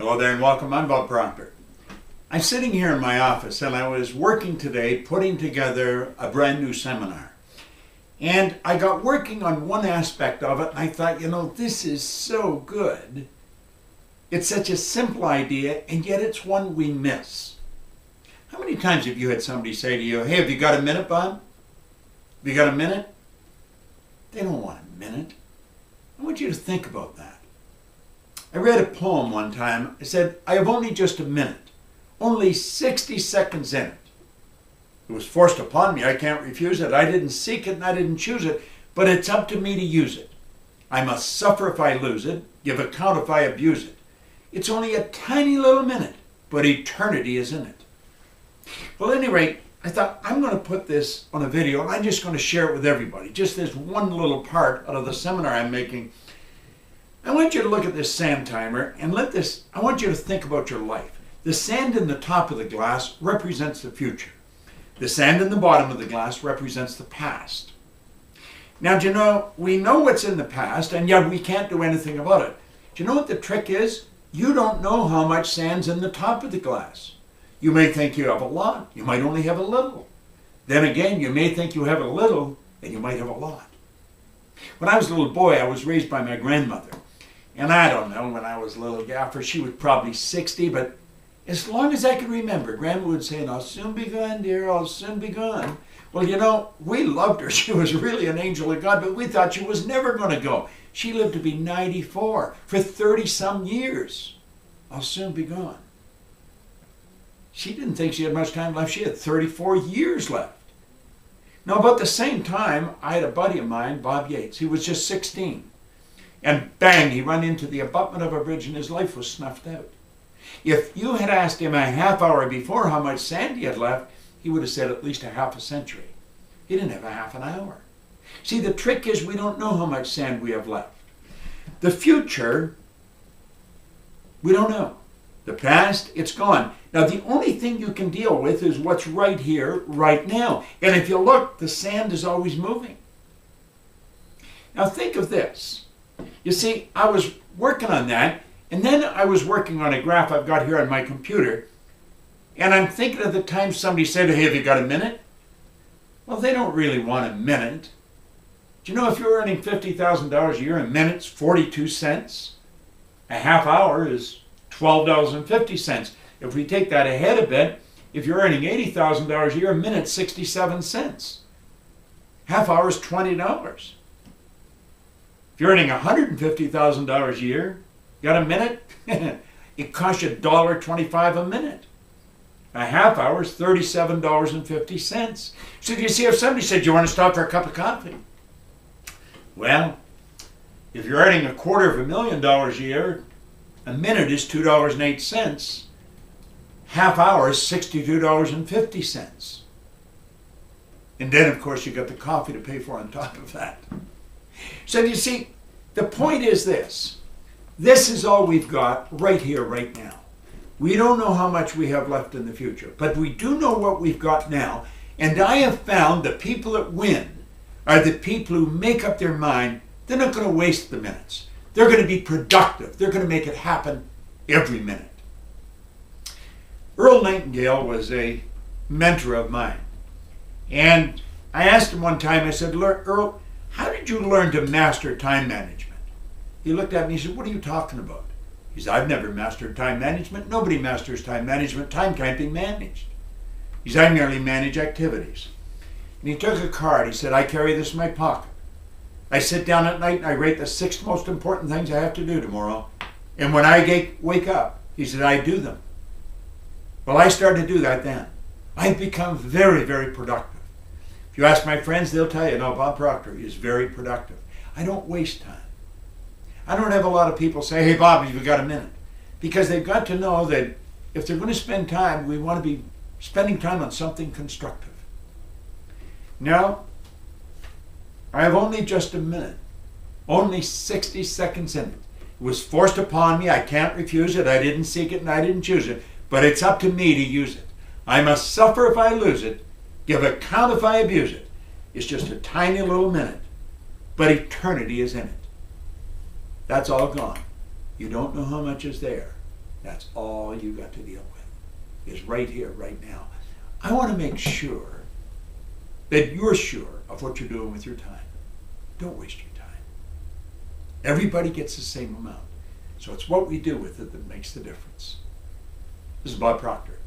Hello there and welcome. I'm Bob Proctor. I'm sitting here in my office and I was working today putting together a brand new seminar. And I got working on one aspect of it and I thought, this is so good. It's such a simple idea and yet it's one we miss. How many times have you had somebody say to you, hey, have you got a minute, Bob? Have you got a minute? They don't want a minute. I want you to think about that. I read a poem one time. It said, I have only just a minute, only 60 seconds in it. It was forced upon me. I can't refuse it. I didn't seek it and I didn't choose it, but it's up to me to use it. I must suffer if I lose it, give account if I abuse it. It's only a tiny little minute, but eternity is in it. Well, at any rate, I thought I'm going to put this on a video and I'm just going to share it with everybody. Just this one little part out of the seminar I'm making. I want you to look at this sand timer and I want you to think about your life. The sand in the top of the glass represents the future. The sand in the bottom of the glass represents the past. Now, do you know, we know what's in the past and yet we can't do anything about it. Do you know what the trick is? You don't know how much sand's in the top of the glass. You may think you have a lot. You might only have a little. Then again, you may think you have a little and you might have a lot. When I was a little boy, I was raised by my grandmother. And I don't know, when I was a little gaffer, she was probably 60, but as long as I can remember, Grandma would say, I'll soon be gone, dear, I'll soon be gone. Well, we loved her. She was really an angel of God, but we thought she was never going to go. She lived to be 94 for 30-some years. I'll soon be gone. She didn't think she had much time left. She had 34 years left. Now, about the same time, I had a buddy of mine, Bob Yates. He was just 16. And bang, he ran into the abutment of a bridge and his life was snuffed out. If you had asked him a half hour before how much sand he had left, he would have said at least a half a century. He didn't have a half an hour. See, the trick is we don't know how much sand we have left. The future, we don't know. The past, it's gone. Now, the only thing you can deal with is what's right here, right now. And if you look, the sand is always moving. Now, think of this. You see, I was working on that, and then I was working on a graph I've got here on my computer, and I'm thinking of the time somebody said, hey, have you got a minute? Well, they don't really want a minute. Do you know if you're earning $50,000 a year, a minute's 42 cents? A half hour is $12.50. If we take that ahead a bit, if you're earning $80,000 a year, a minute's 67 cents. Half hour is $20. If you're earning $150,000 a year, got a minute? It costs you $1.25 a minute. A half hour is $37.50. So you see, if somebody said, you want to stop for a cup of coffee? Well, if you're earning $250,000 a year, a minute is $2.08. Half hour is $62.50. And then, of course, you got the coffee to pay for on top of that. So you see, the point is this. This is all we've got right here, right now. We don't know how much we have left in the future, but we do know what we've got now. And I have found the people that win are the people who make up their mind they're not going to waste the minutes. They're going to be productive. They're going to make it happen every minute. Earl Nightingale was a mentor of mine. And I asked him one time, I said, Earl, how did you learn to master time management? He looked at me and he said, what are you talking about? He said, I've never mastered time management. Nobody masters time management. Time can't be managed. He said, I merely manage activities. And he took a card. He said, I carry this in my pocket. I sit down at night and I rate the 6 most important things I have to do tomorrow. And when I wake up, he said, I do them. Well, I started to do that then. I've become very, very productive. If you ask my friends, they'll tell you, no, Bob Proctor is very productive. I don't waste time. I don't have a lot of people say, hey, Bob, have you got a minute? Because they've got to know that if they're going to spend time, we want to be spending time on something constructive. Now, I have only just a minute, only 60 seconds in it. It was forced upon me. I can't refuse it. I didn't seek it and I didn't choose it. But it's up to me to use it. I must suffer if I lose it, give account if I abuse it. It's just a tiny little minute, but eternity is in it. That's all gone. You don't know how much is there. That's all you got to deal with, is right here, right now. I want to make sure that you're sure of what you're doing with your time. Don't waste your time. Everybody gets the same amount. So it's what we do with it that makes the difference. This is Bob Proctor.